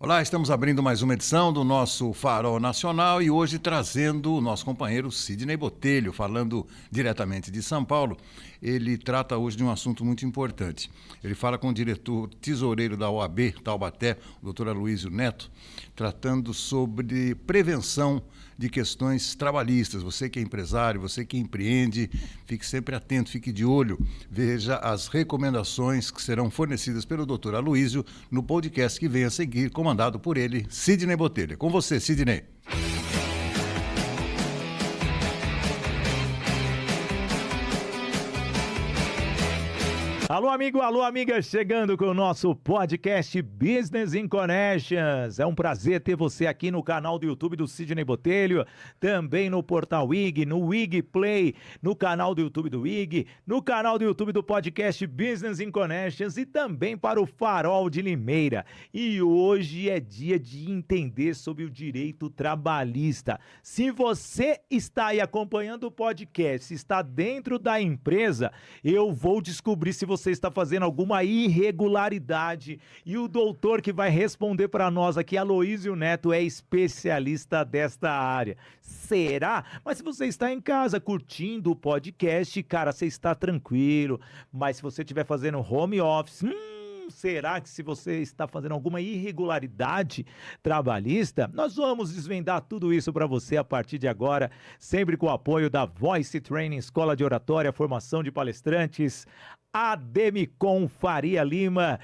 Olá, estamos abrindo mais uma edição do nosso Farol Nacional e hoje trazendo o nosso companheiro Sidney Botelho, falando diretamente de São Paulo. Ele trata hoje de um assunto muito importante. Ele fala com o diretor tesoureiro da OAB Taubaté, o doutor Aloísio Neto, tratando sobre prevenção de questões trabalhistas. Você que é empresário, você que empreende, fique sempre atento, fique de olho, veja as recomendações que serão fornecidas pelo doutor Aloísio no podcast que vem a seguir, comandado por ele, Sidney Botelho. Com você, Sidney. Alô, amigo, alô, amiga, chegando com o nosso podcast Business in Connections. É um prazer ter você aqui no canal do YouTube do Sidney Botelho, também no Portal IG, no IG Play, no canal do YouTube do IG, no canal do YouTube do podcast Business in Connections e também para o Farol de Limeira. E hoje é dia de entender sobre o direito trabalhista. Se você está aí acompanhando o podcast, se está dentro da empresa, eu vou descobrir se você está fazendo alguma irregularidade e o doutor que vai responder para nós aqui, Aloísio Neto, é especialista desta área. Será? Mas se você está em casa curtindo o podcast, cara, você está tranquilo, mas se você estiver fazendo home office, será que se você está fazendo alguma irregularidade trabalhista? Nós vamos desvendar tudo isso para você a partir de agora, sempre com o apoio da Voice Training, Escola de Oratória, Formação de Palestrantes, Ademicon Faria Lima,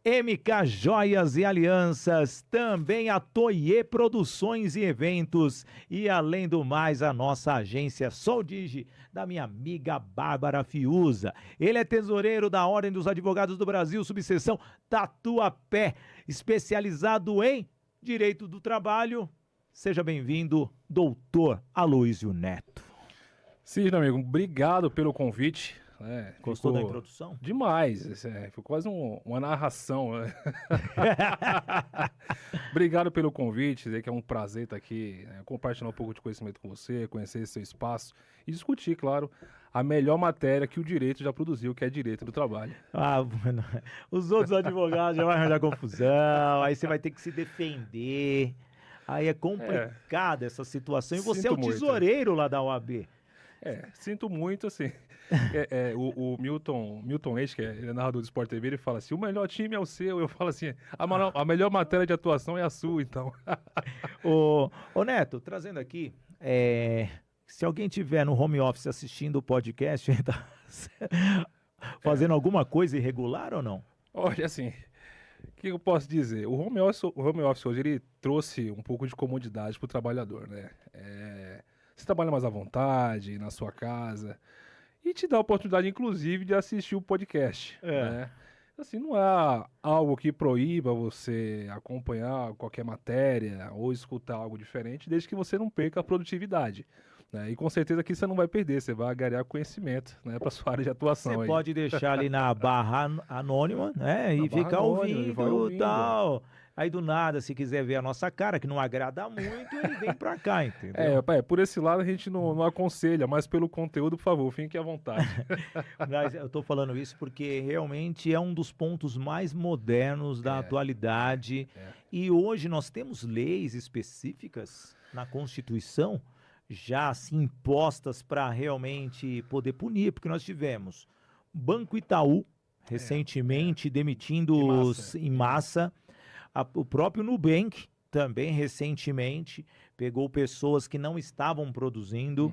MK Joias e Alianças, também a Toiê Produções e Eventos e, além do mais, a nossa agência Soldigi, da minha amiga Bárbara Fiuza. Ele é tesoureiro da Ordem dos Advogados do Brasil, subseção Tatuapé, especializado em Direito do Trabalho. Seja bem-vindo, doutor Aloísio Neto. Sim, amigo, obrigado pelo convite. Gostou da introdução? Demais, foi quase uma narração. Né? Obrigado pelo convite, dizer que é um prazer estar aqui, compartilhar um pouco de conhecimento com você, conhecer seu espaço e discutir, claro, a melhor matéria que o direito já produziu, que é direito do trabalho. Mano, os outros advogados já vão arranjar confusão, aí você vai ter que se defender, aí é complicada essa situação e você é o tesoureiro lá da OAB. Sinto muito, assim. O Milton Leite, que é narrador do Sport TV, ele fala assim, o melhor time é o seu. Eu falo assim, a melhor matéria de atuação é a sua, então. Ô Neto, trazendo aqui, se alguém tiver no home office assistindo o podcast, tá fazendo alguma coisa irregular ou não? Olha, assim, o que eu posso dizer? O home office hoje, ele trouxe um pouco de comodidade para o trabalhador, né? Você trabalha mais à vontade, na sua casa, e te dá a oportunidade, inclusive, de assistir o podcast, né? Assim, não há algo que proíba você acompanhar qualquer matéria ou escutar algo diferente, desde que você não perca a produtividade, né? E com certeza aqui você não vai perder, você vai agregar conhecimento, né, para sua área de atuação. Você pode deixar ali na barra anônima, né, e ficar ouvindo e tal. Aí do nada, se quiser ver a nossa cara, que não agrada muito, ele vem pra cá, entendeu? Por esse lado a gente não aconselha, mas pelo conteúdo, por favor, fique à vontade. Mas eu tô falando isso porque realmente é um dos pontos mais modernos da atualidade. E hoje nós temos leis específicas na Constituição já assim impostas para realmente poder punir, porque nós tivemos Banco Itaú recentemente demitindo em massa. O próprio Nubank também recentemente pegou pessoas que não estavam produzindo.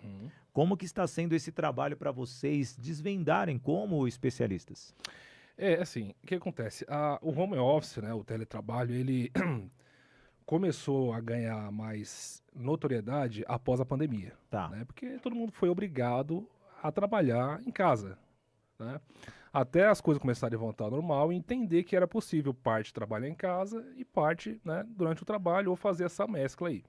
Como que está sendo esse trabalho para vocês desvendarem como especialistas? Assim, o que acontece? O home office, né, o teletrabalho, ele começou a ganhar mais notoriedade após a pandemia. Né? Porque todo mundo foi obrigado a trabalhar em casa, né? Até as coisas começarem a voltar ao normal e entender que era possível parte trabalhar em casa e parte, né, durante o trabalho ou fazer essa mescla aí.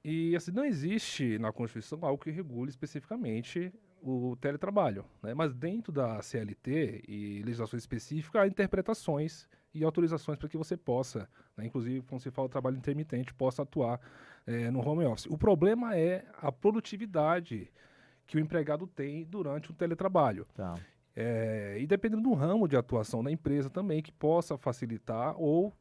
E assim, não existe na Constituição algo que regule especificamente o teletrabalho, né? Mas dentro da CLT e legislação específica há interpretações e autorizações para que você possa, né, inclusive quando se fala de trabalho intermitente, possa atuar no home office. O problema é a produtividade que o empregado tem durante o teletrabalho. E dependendo do ramo de atuação da empresa também, que possa facilitar ou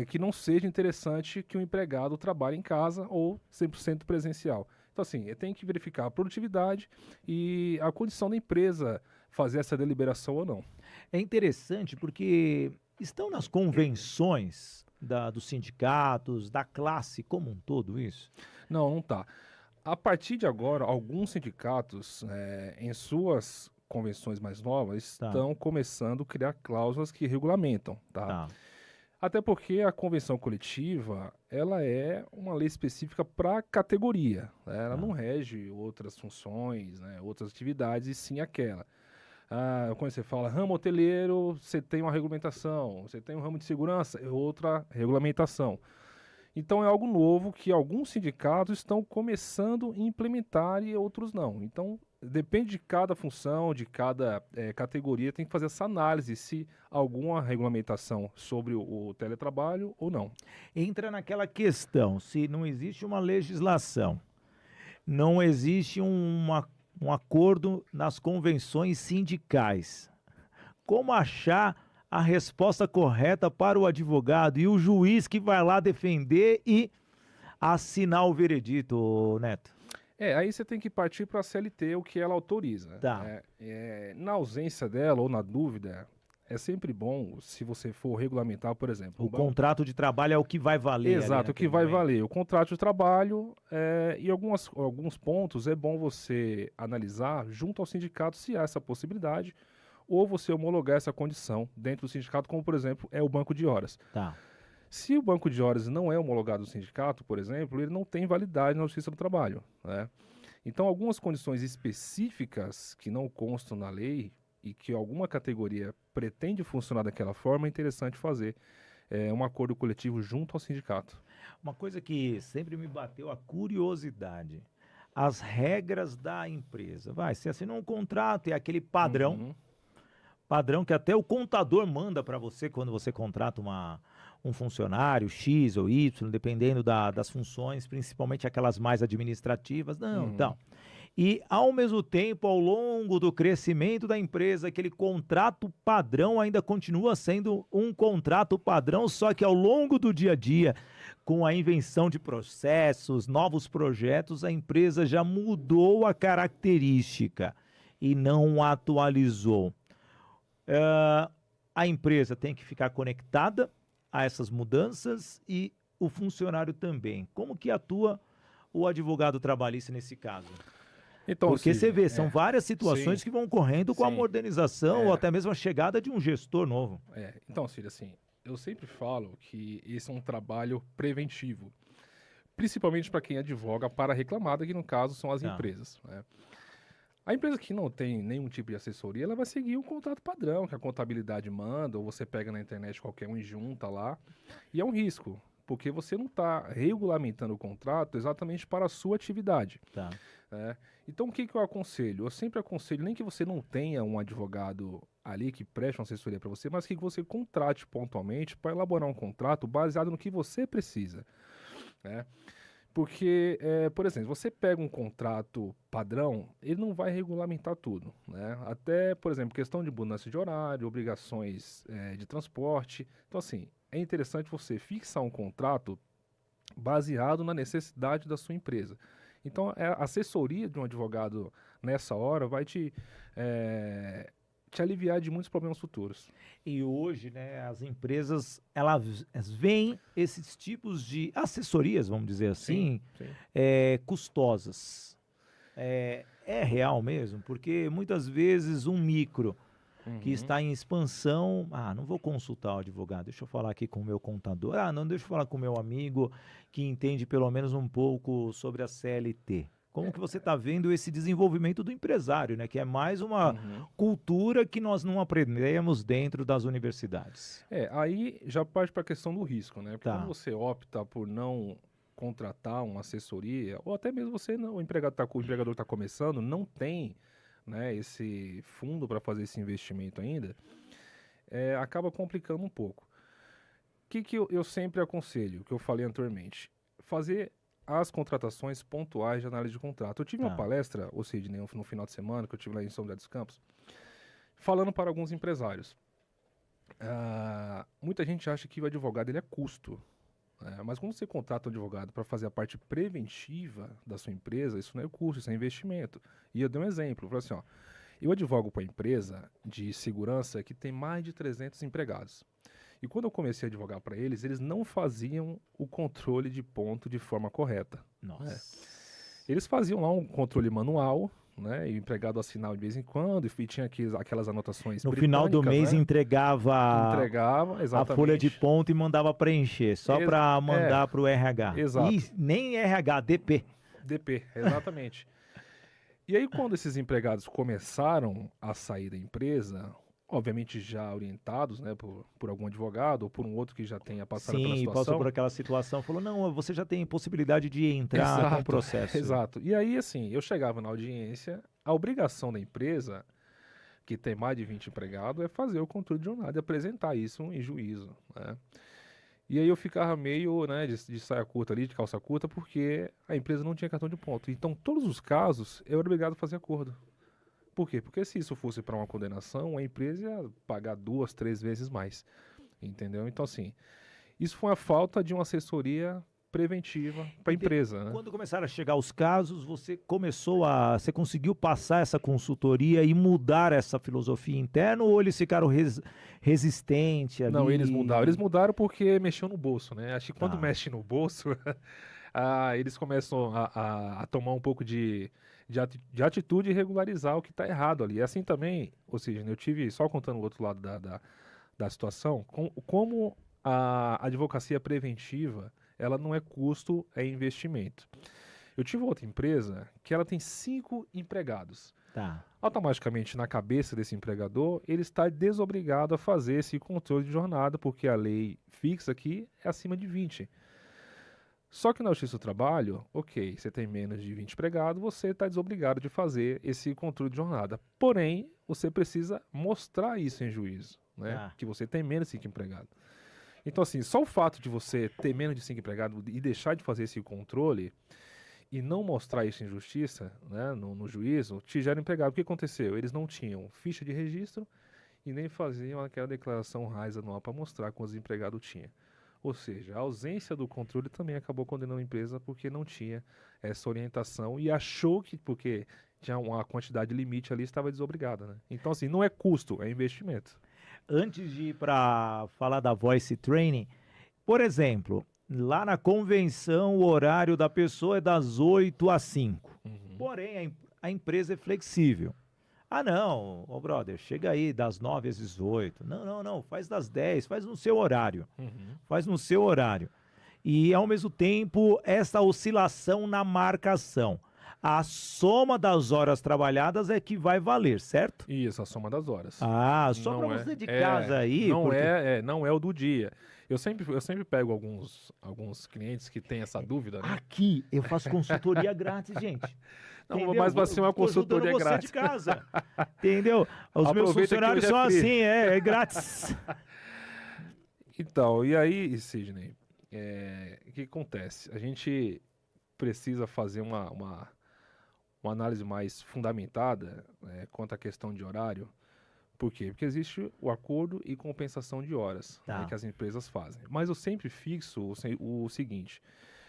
que não seja interessante que o empregado trabalhe em casa ou 100% presencial. Então, assim, tem que verificar a produtividade e a condição da empresa fazer essa deliberação ou não. É interessante porque estão nas convenções dos sindicatos, da classe como um todo isso? Não, não está. A partir de agora, alguns sindicatos, em suas convenções mais novas, estão começando a criar cláusulas que regulamentam, tá? Até porque a convenção coletiva, ela é uma lei específica para a categoria, né? Ela não rege outras funções, né, outras atividades, e sim aquela. Quando você fala ramo hoteleiro, você tem uma regulamentação, você tem um ramo de segurança, é outra regulamentação. Então é algo novo que alguns sindicatos estão começando a implementar e outros não. Então depende de cada função, de cada categoria, tem que fazer essa análise se alguma regulamentação sobre o teletrabalho ou não. Entra naquela questão, se não existe uma legislação, não existe um acordo nas convenções sindicais, como achar a resposta correta para o advogado e o juiz que vai lá defender e assinar o veredito, Neto? Aí você tem que partir para a CLT, o que ela autoriza. Na ausência dela ou na dúvida, é sempre bom, se você for regulamentar, por exemplo... O contrato de trabalho é o que vai valer. Exato, o que vai valer. O contrato de trabalho e alguns pontos é bom você analisar junto ao sindicato se há essa possibilidade ou você homologar essa condição dentro do sindicato, como, por exemplo, é o banco de horas. Se o banco de horas não é homologado do sindicato, por exemplo, ele não tem validade na Justiça do Trabalho, né? Então, algumas condições específicas que não constam na lei e que alguma categoria pretende funcionar daquela forma, é interessante fazer um acordo coletivo junto ao sindicato. Uma coisa que sempre me bateu a curiosidade, as regras da empresa. Você assinou um contrato, é aquele padrão, padrão que até o contador manda para você quando você contrata um funcionário X ou Y, dependendo das funções, principalmente aquelas mais administrativas. Então. E, ao mesmo tempo, ao longo do crescimento da empresa, aquele contrato padrão ainda continua sendo um contrato padrão, só que ao longo do dia a dia, com a invenção de processos, novos projetos, a empresa já mudou a característica e não atualizou. A empresa tem que ficar conectada a essas mudanças e o funcionário também. Como que atua o advogado trabalhista nesse caso? Então, porque você vê, são várias situações que vão ocorrendo com a modernização ou até mesmo a chegada de um gestor novo. Então, Círio, assim, eu sempre falo que esse é um trabalho preventivo, principalmente para quem advoga para a reclamada, que no caso são as empresas, né? A empresa que não tem nenhum tipo de assessoria, ela vai seguir o contrato padrão que a contabilidade manda, ou você pega na internet qualquer um e junta lá, e é um risco, porque você não está regulamentando o contrato exatamente para a sua atividade. Então, o que eu aconselho? Eu sempre aconselho, nem que você não tenha um advogado ali que preste uma assessoria para você, mas que você contrate pontualmente para elaborar um contrato baseado no que você precisa, né? Porque, por exemplo, você pega um contrato padrão, ele não vai regulamentar tudo, né? Até, por exemplo, questão de mudança de horário, obrigações de transporte. Então, assim, é interessante você fixar um contrato baseado na necessidade da sua empresa. Então, a assessoria de um advogado nessa hora vai te aliviar de muitos problemas futuros. E hoje, né, as empresas, elas veem esses tipos de assessorias, vamos dizer assim, custosas. É real mesmo? Porque muitas vezes um micro que está em expansão, não vou consultar o advogado, deixa eu falar aqui com o meu contador, não, deixa eu falar com o meu amigo que entende pelo menos um pouco sobre a CLT. Como que você está vendo esse desenvolvimento do empresário, né? Que é mais uma cultura que nós não aprendemos dentro das universidades. Aí já parte para a questão do risco, né? Porque quando você opta por não contratar uma assessoria, ou até mesmo você não, o empregador está começando, não tem, né, esse fundo para fazer esse investimento ainda, acaba complicando um pouco. O que eu sempre aconselho, o que eu falei anteriormente? Fazer as contratações pontuais de análise de contrato. Eu tive uma palestra, ou Sidney, no final de semana, que eu tive lá em São José dos Campos, falando para alguns empresários. Muita gente acha que o advogado ele é custo. Mas quando você contrata um advogado para fazer a parte preventiva da sua empresa, isso não é custo, isso é investimento. E eu dei um exemplo, eu falei assim, ó, eu advogo para uma empresa de segurança que tem mais de 300 empregados. E quando eu comecei a advogar para eles, eles não faziam o controle de ponto de forma correta. Nossa. Eles faziam lá um controle manual, né? E o empregado assinava de vez em quando, e tinha aquelas anotações no final do mês, né? entregava a folha de ponto e mandava preencher, só para mandar para o RH. Exato. E nem RH, DP. DP, exatamente. E aí, quando esses empregados começaram a sair da empresa, obviamente já orientados, né, por algum advogado ou por um outro que já tenha passado pela situação. Sim, passou por aquela situação, falou, não, você já tem possibilidade de entrar com o processo. Exato. E aí, assim, eu chegava na audiência, a obrigação da empresa, que tem mais de 20 empregados, é fazer o controle de jornada e apresentar isso em juízo, né? E aí eu ficava meio, né, de saia curta ali, de calça curta, porque a empresa não tinha cartão de ponto. Então, todos os casos, eu era obrigado a fazer acordo. Por quê? Porque se isso fosse para uma condenação, a empresa ia pagar 2, 3 vezes mais, entendeu? Então, assim, isso foi a falta de uma assessoria preventiva para a empresa, né? Quando começaram a chegar os casos, você conseguiu passar essa consultoria e mudar essa filosofia interna, ou eles ficaram resistentes ali? Não, eles mudaram porque mexeu no bolso, né? Acho que quando mexe no bolso, eles começam a tomar um pouco de atitude e regularizar o que está errado ali. E assim também, ou seja, eu tive, só contando o outro lado da situação, como a advocacia preventiva, ela não é custo, é investimento. Eu tive outra empresa que ela tem 5 empregados. Tá. Automaticamente, na cabeça desse empregador, ele está desobrigado a fazer esse controle de jornada, porque a lei fixa aqui é acima de 20. Só que na Justiça do Trabalho, ok, você tem menos de 20 empregados, você está desobrigado de fazer esse controle de jornada. Porém, você precisa mostrar isso em juízo, né? Que você tem menos de 5 empregados. Então, assim, só o fato de você ter menos de 5 empregados e deixar de fazer esse controle e não mostrar isso em justiça, né, no juízo, te gera empregado. O que aconteceu? Eles não tinham ficha de registro e nem faziam aquela declaração RAIS anual para mostrar quantos empregados tinha. Ou seja, a ausência do controle também acabou condenando a empresa porque não tinha essa orientação e achou que, porque tinha uma quantidade limite ali, estava desobrigada, né? Então, assim, não é custo, é investimento. Antes de ir para falar da Voice Training, por exemplo, lá na convenção o horário da pessoa é das 8 às 5. Porém, a empresa é flexível. Ah, não, brother, chega aí das 9 às 18. Não, faz das 10, faz no seu horário. Faz no seu horário. E, ao mesmo tempo, essa oscilação na marcação. A soma das horas trabalhadas é que vai valer, certo? Isso, a soma das horas. Só para você de casa aí. Não é o do dia. Eu sempre pego alguns clientes que têm essa dúvida, né? Aqui eu faço consultoria grátis, gente. Não, entendeu? Mas vai ser uma consultoria grátis. Você de casa. Entendeu? Os meus funcionários são assim, é grátis. Então, e aí, Sidney, o que acontece? A gente precisa fazer uma análise mais fundamentada quanto à questão de horário. Por quê? Porque existe o acordo e compensação de horas que as empresas fazem. Mas eu sempre fixo o seguinte: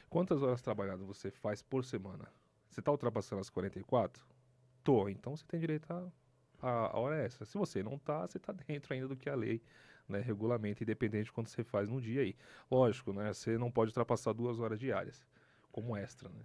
quantas horas trabalhadas você faz por semana? Você está ultrapassando as 44? Tô. Então você tem direito a hora essa. Se você não está, você está dentro ainda do que a lei, né, regulamenta, independente de quanto você faz no dia aí. Lógico, né? Você não pode ultrapassar 2 horas diárias, como extra, né?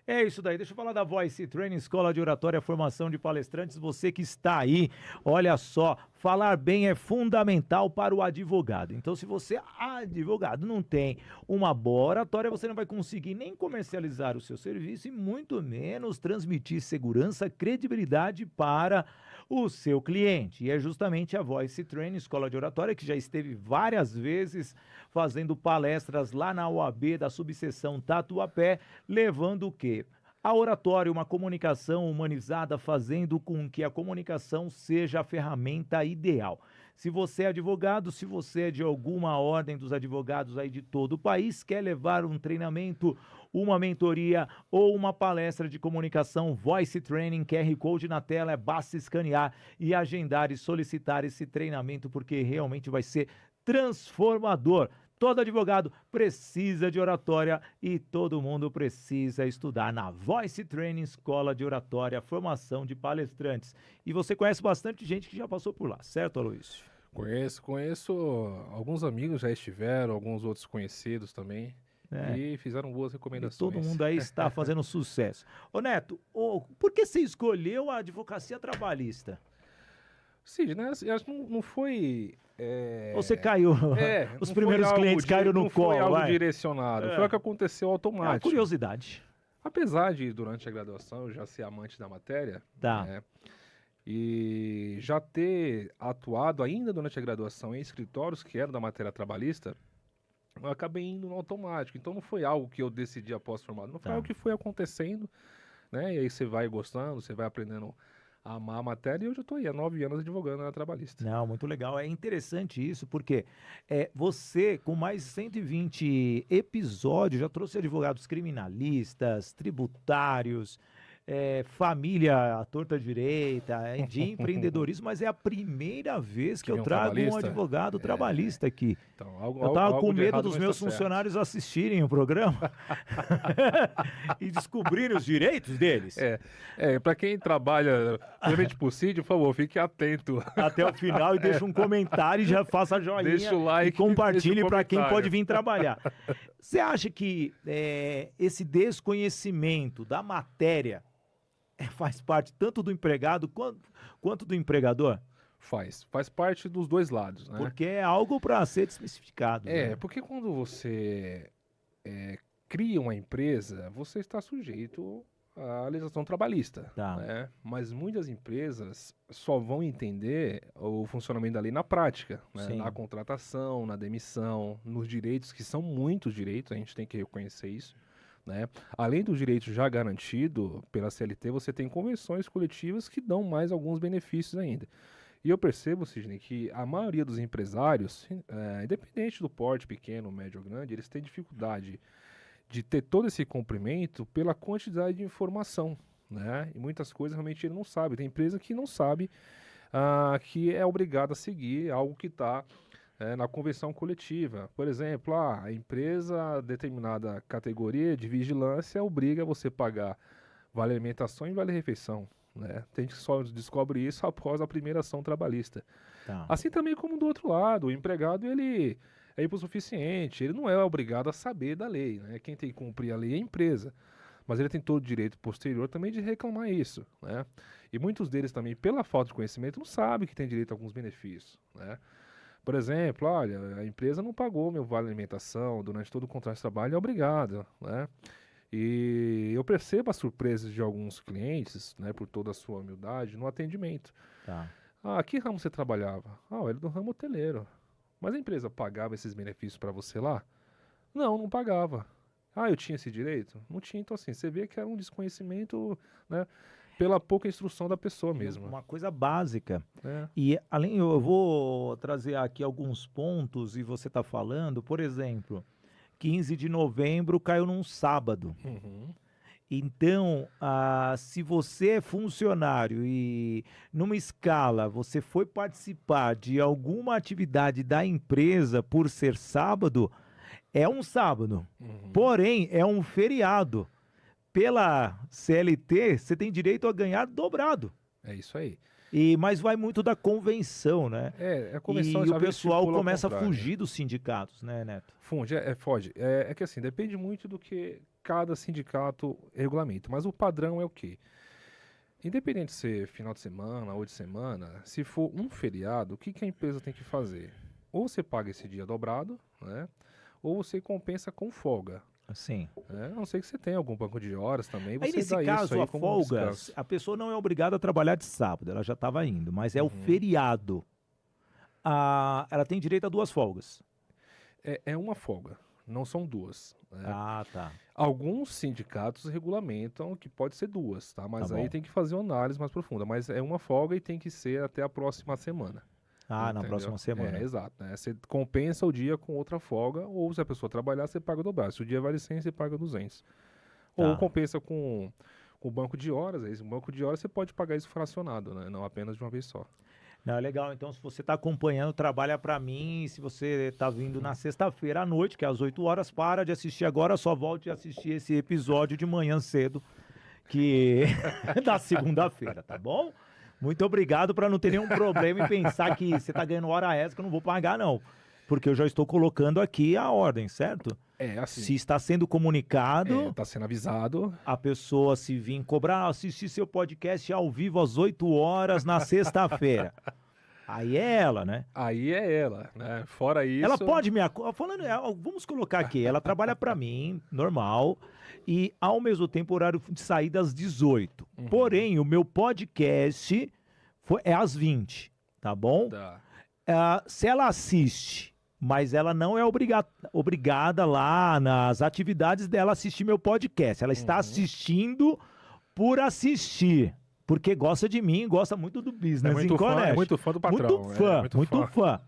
É isso daí, deixa eu falar da Voice Training, Escola de Oratória, Formação de Palestrantes. Você que está aí, olha só, falar bem é fundamental para o advogado. Então, se você, advogado, não tem uma boa oratória, você não vai conseguir nem comercializar o seu serviço e muito menos transmitir segurança, credibilidade para o seu cliente. E é justamente a Voice Training, Escola de Oratória, que já esteve várias vezes fazendo palestras lá na OAB da subseção Tatuapé, levando o quê? A oratória, uma comunicação humanizada, fazendo com que a comunicação seja a ferramenta ideal. Se você é advogado, se você é de alguma ordem dos advogados aí de todo o país, quer levar um treinamento, uma mentoria ou uma palestra de comunicação, Voice Training, QR Code na tela, basta escanear e agendar e solicitar esse treinamento, porque realmente vai ser transformador. Todo advogado precisa de oratória e todo mundo precisa estudar na Voice Training, Escola de Oratória, formação de palestrantes. E você conhece bastante gente que já passou por lá, certo, Aloysio? Conheço. Alguns amigos já estiveram, alguns outros conhecidos também. E fizeram boas recomendações. E todo mundo aí está fazendo sucesso. Ô Neto, por que você escolheu a advocacia trabalhista? Sim, né? Acho que não foi... Ou você caiu? Os primeiros clientes caíram no colo. Não foi algo direcionado. Foi o que aconteceu automático. Curiosidade. Apesar de, durante a graduação, eu já ser amante da matéria, né, e já ter atuado ainda durante a graduação em escritórios que eram da matéria trabalhista, eu acabei indo no automático. Então não foi algo que eu decidi após formado, não foi algo que foi acontecendo, né? E aí você vai gostando, você vai aprendendo a amar a matéria, e hoje eu estou aí há 9 anos advogando na trabalhista. Não, muito legal. É interessante isso, porque você, com mais de 120 episódios, já trouxe advogados criminalistas, tributários, família à torta direita, de empreendedorismo, mas é a primeira vez que eu trago um advogado trabalhista aqui. Então, eu estava com medo dos meus funcionários assistirem o programa e descobrirem os direitos deles. Para quem trabalha realmente por CID, por favor, fique atento até o final e deixe um comentário e já faça joinha, deixa o like, e compartilhe para quem pode vir trabalhar. Você acha que esse desconhecimento da matéria faz parte tanto do empregado quanto do empregador? Faz parte dos dois lados, né? Porque é algo para ser desmistificado. Né? Porque quando você cria uma empresa, você está sujeito à legislação trabalhista. Né? Mas muitas empresas só vão entender o funcionamento da lei na prática, né? Na contratação, na demissão, nos direitos, que são muitos direitos, a gente tem que reconhecer isso. Né? Além do direito já garantido pela CLT, você tem convenções coletivas que dão mais alguns benefícios ainda. E eu percebo, Sidney, que a maioria dos empresários, independente do porte pequeno, médio ou grande, eles têm dificuldade de ter todo esse cumprimento pela quantidade de informação. Né? E muitas coisas realmente ele não sabe. Tem empresa que não sabe que é obrigada a seguir algo que está na convenção coletiva. Por exemplo, a empresa, determinada categoria de vigilância, obriga você a pagar vale alimentação e vale refeição. Né? Tem que só descobre isso após a primeira ação trabalhista. Assim também como do outro lado, o empregado ele é hipossuficiente, ele não é obrigado a saber da lei. Né? Quem tem que cumprir a lei é a empresa. Mas ele tem todo o direito posterior também de reclamar isso. Né? E muitos deles também, pela falta de conhecimento, não sabem que tem direito a alguns benefícios. Né? Por exemplo, olha, a empresa não pagou meu vale alimentação durante todo o contrato de trabalho, é obrigado, né? E eu percebo as surpresas de alguns clientes, né, por toda a sua humildade, no atendimento. Que ramo você trabalhava? Eu era do ramo hoteleiro. Mas a empresa pagava esses benefícios para você lá? Não pagava. Eu tinha esse direito? Não tinha. Então, assim, você vê que era um desconhecimento, né? Pela pouca instrução da pessoa mesmo. Uma coisa básica. E além, eu vou trazer aqui alguns pontos e você está falando, por exemplo, 15 de novembro caiu num sábado. Então, se você é funcionário e numa escala você foi participar de alguma atividade da empresa por ser sábado, é um sábado. Porém, é um feriado. Pela CLT, você tem direito a ganhar dobrado. É isso aí. Mas vai muito da convenção, né? A convenção, e o pessoal começa a fugir dos sindicatos, né, Neto? Foge. É que assim, depende muito do que cada sindicato regulamenta. Mas o padrão é o quê? Independente de ser final de semana ou de semana, se for um feriado, o que a empresa tem que fazer? Ou você paga esse dia dobrado, né? Ou você compensa com folga. Sim. A não ser que você tenha algum banco de horas também. Você aí nesse dá caso, isso aí a como folga, a pessoa não é obrigada a trabalhar de sábado, ela já estava indo, mas é o feriado. Ela tem direito a 2 folgas. É uma folga. não são 2. Né? Ah, tá. Alguns sindicatos regulamentam que pode ser 2, tá? Mas Tá aí bom. tem que fazer uma análise mais profunda. Mas é uma folga e tem que ser até a próxima semana. Ah, na Entendeu? próxima semana. Exato. Né? Você compensa o dia com outra folga, ou se a pessoa trabalhar, você paga dobrado. Se o dia vale 100, você paga 200. Tá. Ou compensa com o banco de horas. Aí, o banco de horas você pode pagar isso fracionado, né? Não apenas de uma vez só. Não, é legal. Então, se você está acompanhando, trabalha para mim. Se você está vindo na sexta-feira à noite, que é às 8 horas, para de assistir agora, só volte a assistir esse episódio de manhã cedo, que da segunda-feira, tá bom? Muito obrigado, para não ter nenhum problema em pensar que você está ganhando hora extra que eu não vou pagar, não. Porque eu já estou colocando aqui a ordem, certo? Assim. Se está sendo comunicado, está sendo avisado. A pessoa se vir cobrar, assistir seu podcast ao vivo às 8 horas na sexta-feira. Aí é ela, né? Aí é ela, né? Fora isso... Ela pode me... Falando, vamos colocar aqui, ela trabalha para mim, normal, e ao mesmo tempo horário de saída às 18. Porém, o meu podcast é às 20, tá bom? Tá. Se ela assiste, mas ela não é obrigada lá nas atividades dela assistir meu podcast. Ela está assistindo por assistir. Porque gosta de mim, gosta muito do Business Inconest. É muito fã do patrão. Muito fã.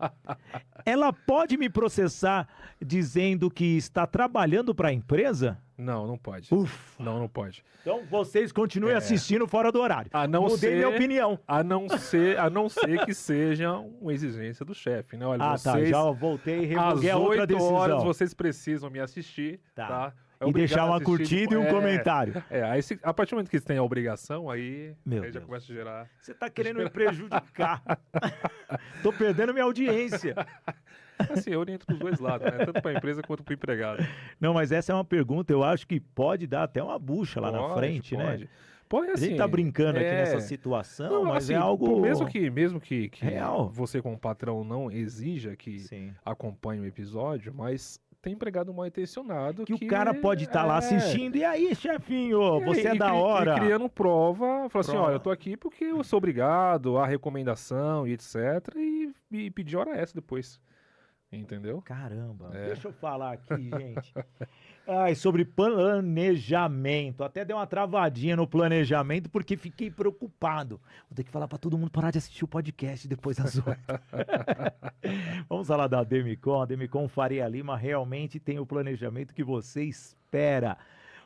Ela pode me processar dizendo que está trabalhando para a empresa? Não pode. Não pode. Então vocês continuem assistindo fora do horário. Mudei minha opinião. A não ser que seja uma exigência do chefe, né? Olha, vocês, já voltei e revoguei a outra decisão. Às 8 horas vocês precisam me assistir, tá? E deixar uma curtida e um comentário. Aí a partir do momento que você tem a obrigação, aí já Deus. começa a gerar... Você está querendo me prejudicar. Tô perdendo minha audiência. Assim, eu oriento dos dois lados, né? Tanto para a empresa quanto para o empregado. Não, mas essa é uma pergunta, eu acho que pode dar até uma bucha lá na frente, né? Pode, assim, a gente tá brincando aqui nessa situação, não, mas assim, é algo... Mesmo que real. Você como patrão não exija que acompanhe o episódio, mas... Tem empregado mal intencionado que o cara pode estar lá assistindo. E aí, chefinho, você é da hora. E criando prova, fala assim, olha, eu tô aqui porque eu sou obrigado a recomendação e etc. E pedir hora extra depois. Entendeu? Caramba. Deixa eu falar aqui, gente. Sobre planejamento. Até deu uma travadinha no planejamento porque fiquei preocupado. Vou ter que falar para todo mundo parar de assistir o podcast depois das 8. Vamos falar da Demicon. A Demicon Faria Lima realmente tem o planejamento que você espera.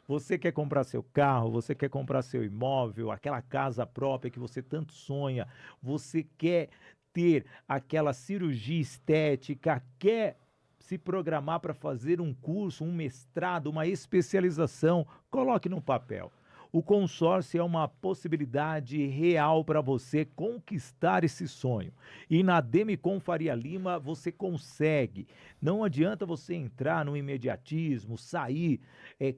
Você quer comprar seu carro, você quer comprar seu imóvel, aquela casa própria que você tanto sonha, você quer ter aquela cirurgia estética, quer se programar para fazer um curso, um mestrado, uma especialização, coloque no papel. O consórcio é uma possibilidade real para você conquistar esse sonho. E na Demicon Faria Lima você consegue. Não adianta você entrar no imediatismo, sair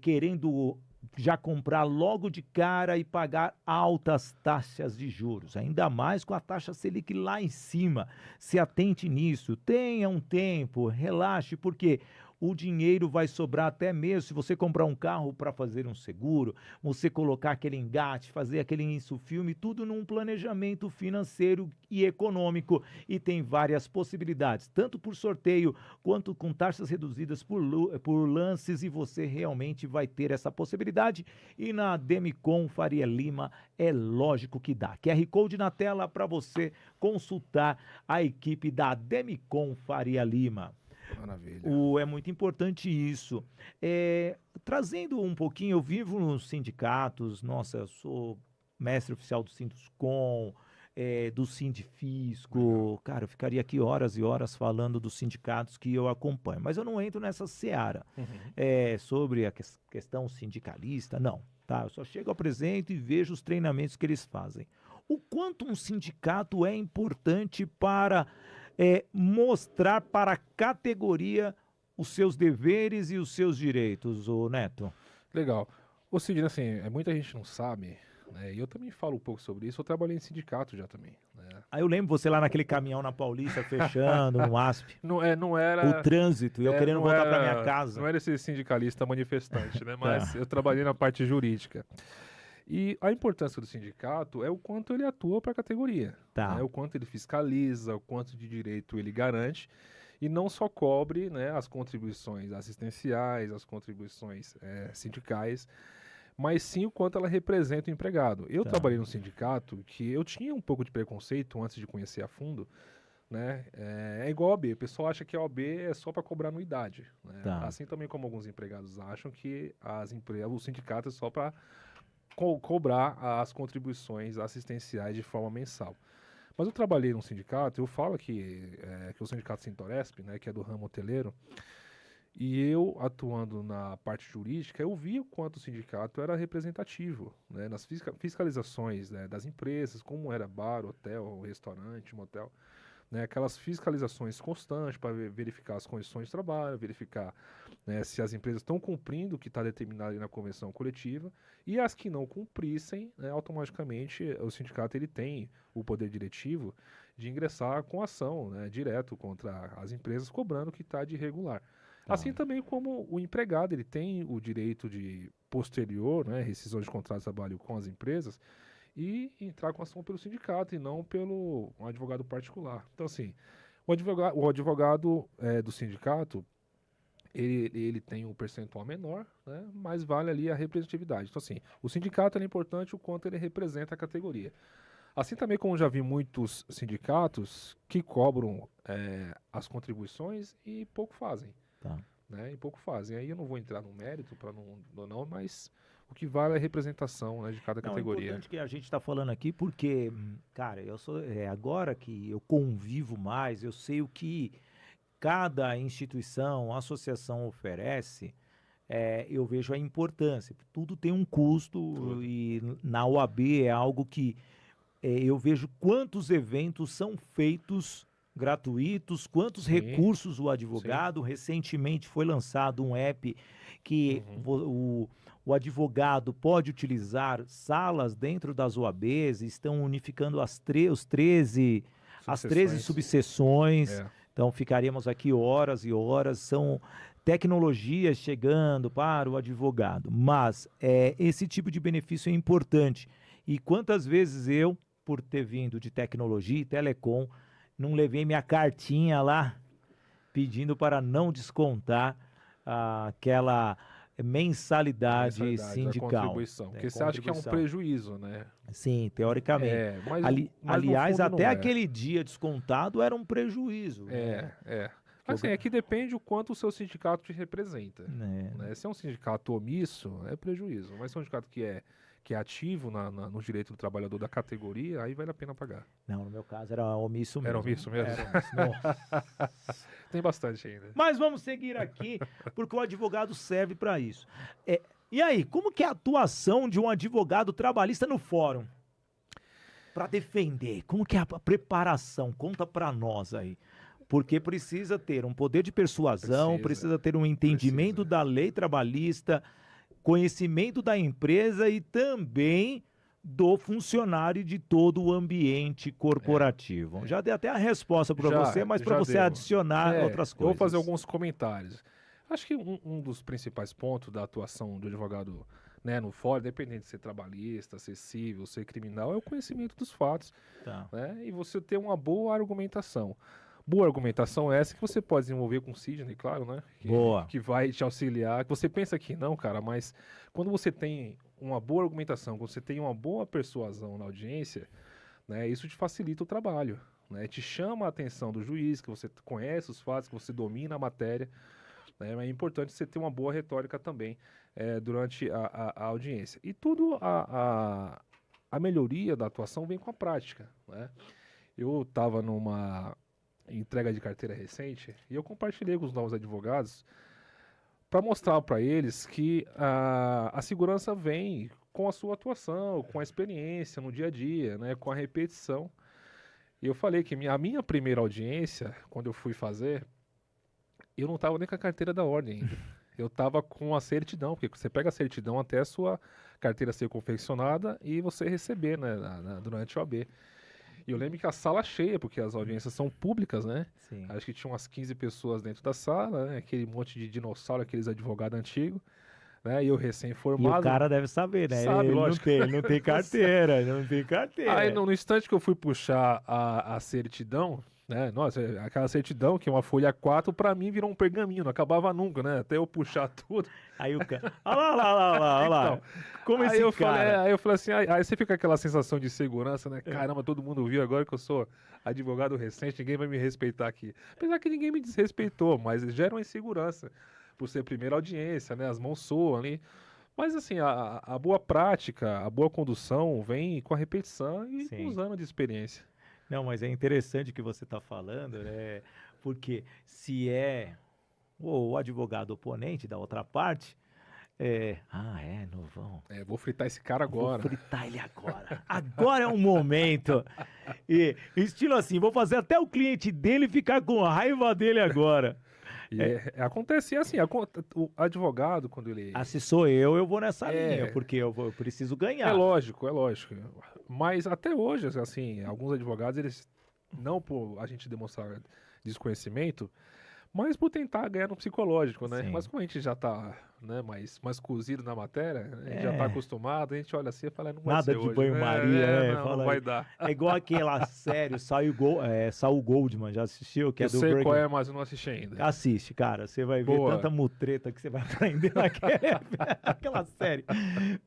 querendo já comprar logo de cara e pagar altas taxas de juros, ainda mais com a taxa Selic lá em cima. Se atente nisso, tenha um tempo, relaxe, porque o dinheiro vai sobrar até mesmo se você comprar um carro para fazer um seguro, você colocar aquele engate, fazer aquele insufilme, tudo num planejamento financeiro e econômico. E tem várias possibilidades, tanto por sorteio quanto com taxas reduzidas por lances, e você realmente vai ter essa possibilidade. E na Demicon Faria Lima é lógico que dá. QR Code na tela para você consultar a equipe da Demicon Faria Lima. Maravilha. É muito importante isso. Trazendo um pouquinho, eu vivo nos sindicatos, nossa, eu sou mestre oficial do Sinduscom, do Sindifisco, cara, eu ficaria aqui horas e horas falando dos sindicatos que eu acompanho, mas eu não entro nessa seara sobre a questão sindicalista, não, tá? Eu só chego, apresento e vejo os treinamentos que eles fazem. O quanto um sindicato é importante para mostrar para a categoria os seus deveres e os seus direitos, ô Neto? Legal. Ô Sidney, assim, muita gente não sabe, né? E eu também falo um pouco sobre isso, eu trabalhei em sindicato já também, né? Eu lembro você lá naquele caminhão na Paulista, fechando, no ASP. Não era... O trânsito, eu querendo voltar para minha casa. Não era esse sindicalista manifestante, né? Mas eu trabalhei na parte jurídica. E a importância do sindicato é o quanto ele atua para a categoria, né? O quanto ele fiscaliza, o quanto de direito ele garante. e não só cobre, né, as contribuições assistenciais, as contribuições sindicais, mas sim o quanto ela representa o empregado. Eu trabalhei num sindicato que eu tinha um pouco de preconceito antes de conhecer a fundo, né? É igual a OAB, o pessoal acha que a OAB é só para cobrar anuidade, né? Assim também como alguns empregados acham que o sindicato é só para cobrar as contribuições assistenciais de forma mensal. Mas eu trabalhei num sindicato, eu falo que o sindicato Sintoresp, né, que é do ramo hoteleiro, e eu, atuando na parte jurídica, eu vi o quanto o sindicato era representativo, né, nas fiscalizações, né, das empresas, como era bar, hotel, restaurante, motel, né, aquelas fiscalizações constantes para verificar as condições de trabalho, verificar, né, se as empresas estão cumprindo o que está determinado na convenção coletiva, e as que não cumprissem, né, automaticamente o sindicato ele tem o poder diretivo de ingressar com ação, né, direto contra as empresas, cobrando o que está de irregular. Assim também como o empregado ele tem o direito de posterior, né, rescisão de contrato de trabalho com as empresas, e entrar com ação pelo sindicato e não pelo um advogado particular. Então, assim, o advogado do sindicato, ele tem um percentual menor, né, mas vale ali a representatividade. Então, assim, o sindicato é importante o quanto ele representa a categoria. Assim também como já vi muitos sindicatos que cobram as contribuições e pouco fazem. Né, e pouco fazem. Aí eu não vou entrar no mérito para não, mas o que vale é a representação, né, de cada categoria. É importante que a gente está falando aqui porque, cara, eu sou agora que eu convivo mais, eu sei o que cada instituição, associação oferece, eu vejo a importância. Tudo tem um custo e na OAB é algo que eu vejo quantos eventos são feitos gratuitos, quantos recursos o advogado, recentemente foi lançado um app que o advogado pode utilizar salas dentro das OABs, estão unificando as 13 subseções, então ficaríamos aqui horas e horas, são tecnologias chegando para o advogado, mas esse tipo de benefício é importante, e quantas vezes eu, por ter vindo de tecnologia e telecom, não levei minha cartinha lá pedindo para não descontar aquela mensalidade sindical. Contribuição. Porque você acha que é um prejuízo, né? Sim, teoricamente. Mas aliás, até aquele dia descontado era um prejuízo. Assim, é que depende o quanto o seu sindicato te representa. Né? Se é um sindicato omisso, é prejuízo. Mas se é um sindicato que é ativo no direito do trabalhador da categoria, aí vale a pena pagar. Não, no meu caso era omisso mesmo. Era omisso mesmo? Tem bastante ainda. Mas vamos seguir aqui, porque o advogado serve para isso. E aí, como que é a atuação de um advogado trabalhista no fórum? Para defender, como que é a preparação? Conta para nós aí. Porque precisa ter um poder de persuasão, precisa ter um entendimento da lei trabalhista, conhecimento da empresa e também do funcionário de todo o ambiente corporativo. Já dei até a resposta para você, mas para você adicionar outras coisas. Eu vou fazer alguns comentários. Acho que um dos principais pontos da atuação do advogado, né, no fórum, independente de ser trabalhista, ser civil, ser criminal, é o conhecimento dos fatos. Né, e você ter uma boa argumentação. Boa argumentação é essa que você pode desenvolver com o Sidney, claro, né? Que vai te auxiliar. Que você pensa que não, cara, mas quando você tem uma boa argumentação, quando você tem uma boa persuasão na audiência, né, isso te facilita o trabalho, né? Te chama a atenção do juiz, que você conhece os fatos, que você domina a matéria. Né? É importante você ter uma boa retórica também durante a audiência. E tudo a melhoria da atuação vem com a prática, né? Eu estava numa entrega de carteira recente e eu compartilhei com os novos advogados para mostrar para eles que a segurança vem com a sua atuação, com a experiência no dia a dia, né, com a repetição. E eu falei que a minha primeira audiência, quando eu fui fazer, eu não estava nem com a carteira da ordem ainda. Eu estava com a certidão, porque você pega a certidão até a sua carteira ser confeccionada e você receber, né, durante o OAB. E eu lembro que a sala cheia, porque as audiências são públicas, né? Sim. Acho que tinha umas 15 pessoas dentro da sala, né? Aquele monte de dinossauro, aqueles advogados antigos, né? E eu recém-formado. E o cara deve saber, né? Sabe, lógico. Não tem carteira, não tem carteira. Aí no instante que eu fui puxar a certidão, né? Nossa, aquela certidão que é uma folha A4, pra mim virou um pergaminho, não acabava nunca, né? Até eu puxar tudo. Aí o cara. Olha lá. Então, Como aí esse eu cara. falei, aí eu falei assim, aí você fica com aquela sensação de segurança, né? Caramba, todo mundo viu agora que eu sou advogado recente, ninguém vai me respeitar aqui. Apesar que ninguém me desrespeitou, mas gera uma insegurança por ser primeira audiência, né? As mãos soam ali. Mas assim, a boa prática, a boa condução vem com a repetição e com os anos de experiência. Não, mas é interessante o que você está falando, né? Porque se é o advogado oponente da outra parte, novão. Vou fritar esse cara agora. Vou fritar ele agora. Agora é o momento. E estilo assim, vou fazer até o cliente dele ficar com raiva dele agora. E acontece assim, o advogado, quando ele... Se sou eu vou nessa linha, porque eu preciso ganhar. É lógico. Mas até hoje, assim, alguns advogados, eles, não por a gente demonstrar desconhecimento, mas por tentar ganhar no psicológico, né? Sim. Mas como a gente já tá, né, mais cozido na matéria, a gente já tá acostumado, a gente olha assim e fala, não vai nada ser de hoje, banho-maria, não vai dar. É igual aquela série, Saul Goldman, já assistiu? Que Eu é do sei Breaking... qual é, mas eu não assisti ainda. Assiste, cara, você vai ver tanta mutreta que você vai aprender naquela série.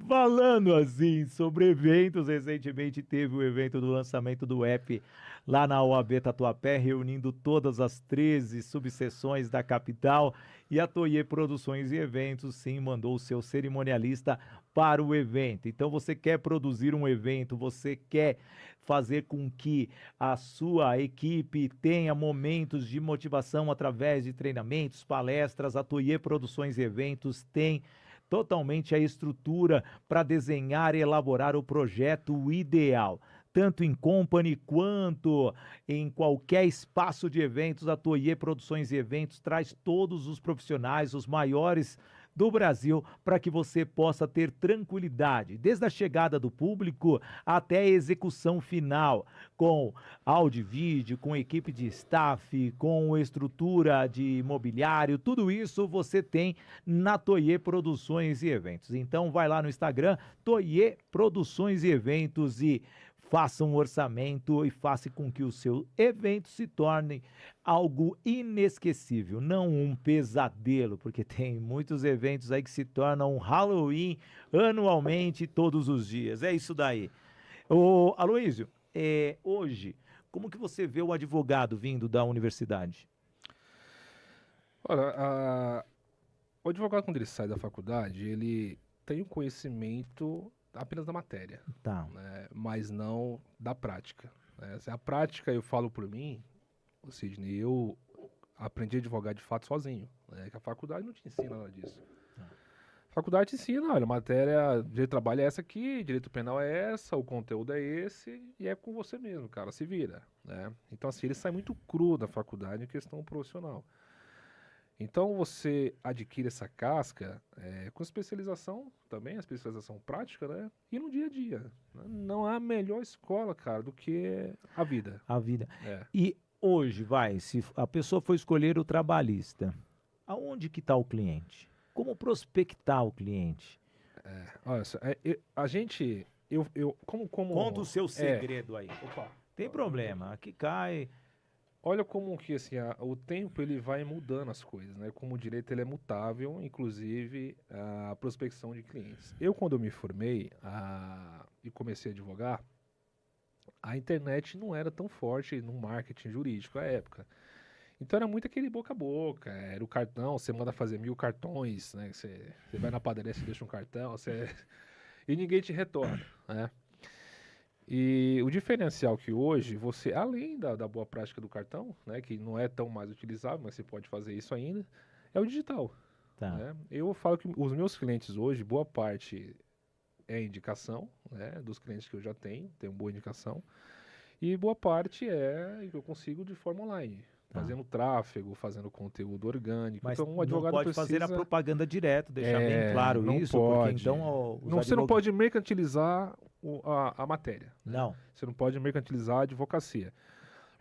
Falando assim sobre eventos, recentemente teve o evento do lançamento do app lá na OAB Tatuapé, reunindo todas as 13 subseções da capital, e a Toye Produções e Eventos, sim, mandou o seu cerimonialista para o evento. Então, você quer produzir um evento, você quer fazer com que a sua equipe tenha momentos de motivação através de treinamentos, palestras, a Toye Produções e Eventos tem totalmente a estrutura para desenhar e elaborar o projeto ideal. Tanto em company quanto em qualquer espaço de eventos, a Toye Produções e Eventos traz todos os profissionais, os maiores do Brasil, para que você possa ter tranquilidade, desde a chegada do público até a execução final, com áudio e vídeo, com equipe de staff, com estrutura de mobiliário, tudo isso você tem na Toye Produções e Eventos. Então vai lá no Instagram, Toye Produções e Eventos, e faça um orçamento e faça com que o seu evento se torne algo inesquecível, não um pesadelo, porque tem muitos eventos aí que se tornam um Halloween anualmente, todos os dias. É isso daí. Ô, Aloísio, hoje, como que você vê o advogado vindo da universidade? Olha, o advogado, quando ele sai da faculdade, ele tem o conhecimento apenas da matéria, né, mas não da prática. Né? A prática, eu falo por mim, Sidney, eu aprendi a advogar de fato sozinho, né, que a faculdade não te ensina nada disso. A faculdade te ensina, olha, a matéria de trabalho é essa aqui, direito penal é essa, o conteúdo é esse, e é com você mesmo, cara, se vira. Né? Então, assim, ele sai muito cru da faculdade em questão profissional. Então você adquire essa casca com especialização também, a especialização prática, né? E no dia a dia. Não há melhor escola, cara, do que a vida. A vida. E hoje, se a pessoa for escolher o trabalhista, aonde que está o cliente? Como prospectar o cliente? Olha, a gente... como... Conta o seu segredo aí. Opa, tem problema, aqui cai... Olha como que assim, o tempo ele vai mudando as coisas, né? Como o direito ele é mutável, inclusive a prospecção de clientes. Eu, quando eu me formei e comecei a advogar, a internet não era tão forte no marketing jurídico à época. Então era muito aquele boca a boca, era o cartão, você manda fazer 1000 cartões, né? Você vai na padaria, você deixa um cartão, e ninguém te retorna, né? E o diferencial que hoje, você, além da boa prática do cartão, né, que não é tão mais utilizável, mas você pode fazer isso ainda, é o digital. Né? Eu falo que os meus clientes hoje, boa parte é indicação, né, dos clientes que eu já tenho boa indicação, e boa parte eu consigo de forma online. Fazendo tráfego, fazendo conteúdo orgânico. Mas então, um advogado não pode fazer a propaganda direto, deixar bem claro isso, porque então... Você não pode mercantilizar a matéria. Não. Né? Você não pode mercantilizar a advocacia.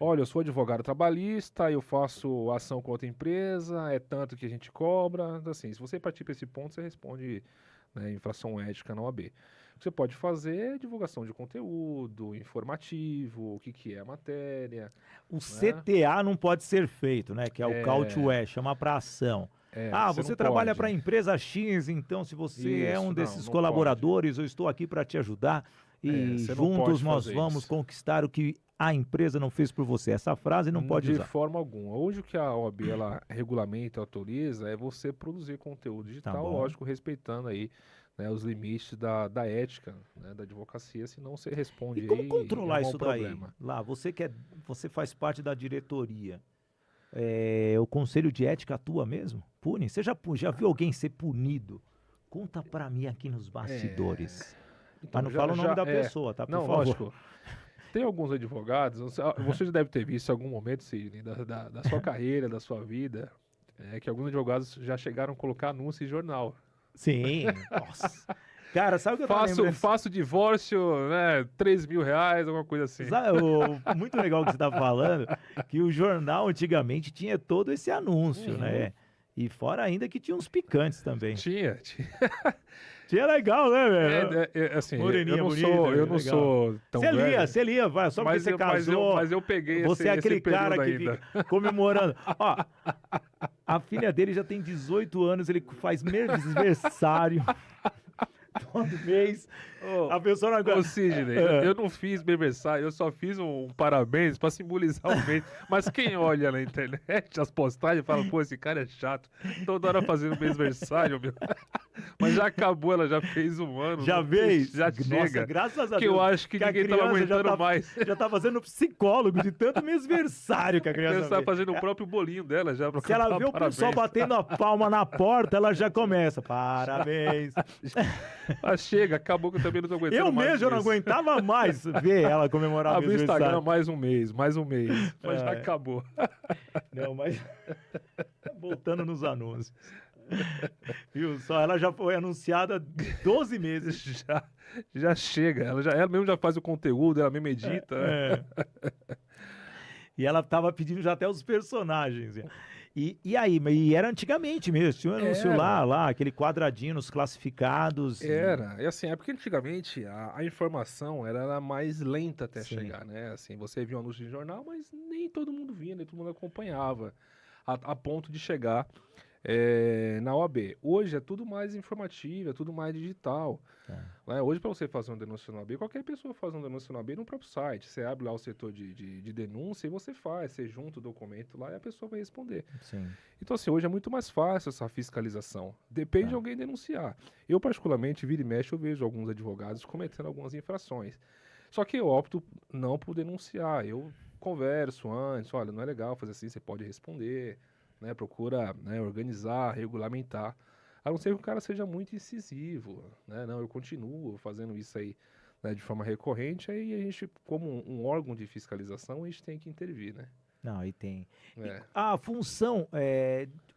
Olha, eu sou advogado trabalhista, eu faço ação com outra empresa, é tanto que a gente cobra. Assim, se você partir para esse ponto, você responde, né, infração ética na OAB. que você pode fazer é divulgação de conteúdo, informativo, o que é a matéria. O né? CTA não pode ser feito, né? Que é o Call to Action, chamar para ação. Você trabalha para a empresa X, então se você é um desses colaboradores, eu estou aqui para te ajudar e juntos nós vamos conquistar o que a empresa não fez por você. Essa frase não pode usar. De forma alguma. Hoje o que a OAB ela regulamenta, autoriza, é você produzir conteúdo digital, lógico, respeitando aí, né, os limites da ética, né, da advocacia, senão você responde. E como controlar isso daí? Lá, você faz parte da diretoria. O Conselho de Ética atua mesmo? Pune? Você já viu alguém ser punido? Conta pra mim aqui nos bastidores. Então, mas não fala o nome da pessoa, tá? Por favor. Lógico. Tem alguns advogados, você já deve ter visto em algum momento, Sidney, da sua carreira, da sua vida, que alguns advogados já chegaram a colocar anúncio em jornal. Sim, nossa. Cara, sabe o que eu tava lembrando? Faço divórcio, né, 3 mil reais, alguma coisa assim. Muito legal o que você tá falando, que o jornal antigamente tinha todo esse anúncio, né? E fora ainda que tinha uns picantes também. Tinha. Tinha legal, né, velho? Assim, Moreninha eu não sou tão velho. Você lia, vai, só porque você casou. Mas eu peguei você é aquele cara que ainda. fica comemorando. Ó, a filha dele já tem 18 anos, ele faz mêsversário. Todo mês. A pessoa não aguenta. Sidney, eu não fiz aniversário, eu só fiz um parabéns pra simbolizar o mês. Mas quem olha na internet as postagens fala, pô, esse cara é chato. Toda hora fazendo aniversário, meu. Mas já acabou, ela já fez um ano. Já fez? Já Nossa, chega. Graças a Deus. Que eu acho que ninguém tava aguentando mais. Já tá fazendo psicólogo de tanto aniversário que a criança fez. Ela tá fazendo o próprio bolinho dela já. Se ela vê o pessoal batendo a palma na porta, ela já começa. Parabéns. Mas chega, acabou que eu também não tô aguentando mais. Eu mesmo não aguentava mais ver ela comemorar o aniversário. Instagram mais um mês. Mas já acabou. Não, mas... Voltando nos anúncios. Viu só? Ela já foi anunciada 12 meses. Já chega. Ela mesmo já faz o conteúdo, ela mesmo edita. E ela tava pedindo já até os personagens. E aí, era antigamente mesmo, tinha um anúncio lá, aquele quadradinho nos classificados. Era, assim, é porque antigamente a informação era mais lenta até chegar, né? Assim, você via um anúncio de jornal, mas nem todo mundo via, nem todo mundo acompanhava, a ponto de chegar na OAB. Hoje é tudo mais informativo, é tudo mais digital. Né? Hoje, para você fazer uma denúncia na OAB, qualquer pessoa faz uma denúncia na OAB no próprio site. Você abre lá o setor de denúncia e você junta o documento lá e a pessoa vai responder. Sim. Então, assim, hoje é muito mais fácil essa fiscalização. Depende de alguém denunciar. Eu, particularmente, vira e mexe, eu vejo alguns advogados cometendo algumas infrações. Só que eu opto não por denunciar. Eu converso antes, olha, não é legal fazer assim, você pode responder, né? Procura, né, organizar, regulamentar. A não ser que o cara seja muito incisivo, né? Não, eu continuo fazendo isso aí, né, de forma recorrente, aí a gente, como um órgão de fiscalização, a gente tem que intervir, né? Não, aí tem. A função,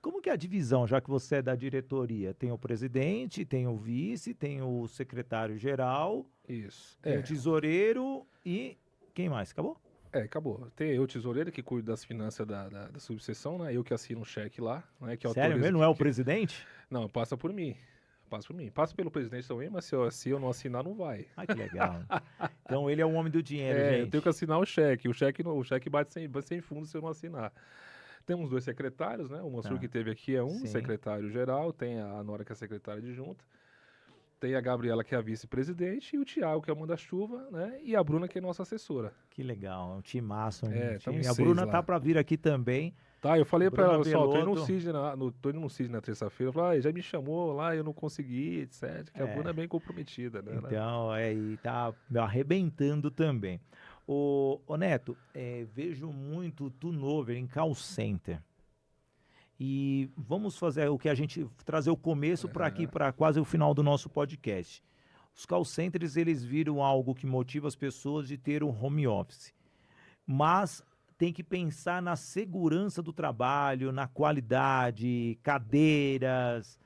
como que é a divisão, já que você é da diretoria? Tem o presidente, tem o vice, tem o secretário-geral, isso, tem o tesoureiro e quem mais? Acabou? Acabou. Tem eu, tesoureiro, que cuida das finanças da subseção, né? Eu que assino um cheque lá. Né? Que sério mesmo? Não é o presidente? Não, passa por mim. Passa pelo presidente também, mas se eu não assinar, não vai. Ah, que legal. Então ele é o homem do dinheiro, gente. Eu tenho que assinar o cheque. O cheque bate sem fundo se eu não assinar. Temos 2 secretários, né? O Mansur que teve aqui é secretário-geral, tem a Nora que é secretária adjunta. Tem a Gabriela, que é a vice-presidente, e o Thiago, que é o manda-chuva, né? E a Bruna, que é nossa assessora. Que legal, é um timaço. E a Bruna tá para vir aqui também. Tá, eu falei para ela, pessoal, tô indo no CID na terça-feira, eu falei, já me chamou lá, eu não consegui, etc. Que a Bruna é bem comprometida, né? Então, e tá arrebentando também. Ô Neto, vejo muito turnover em call center. E vamos fazer o que a gente trazer o começo para aqui, para quase o final do nosso podcast. Os call centers, eles viram algo que motiva as pessoas de ter um home office. Mas tem que pensar na segurança do trabalho, na qualidade, cadeiras,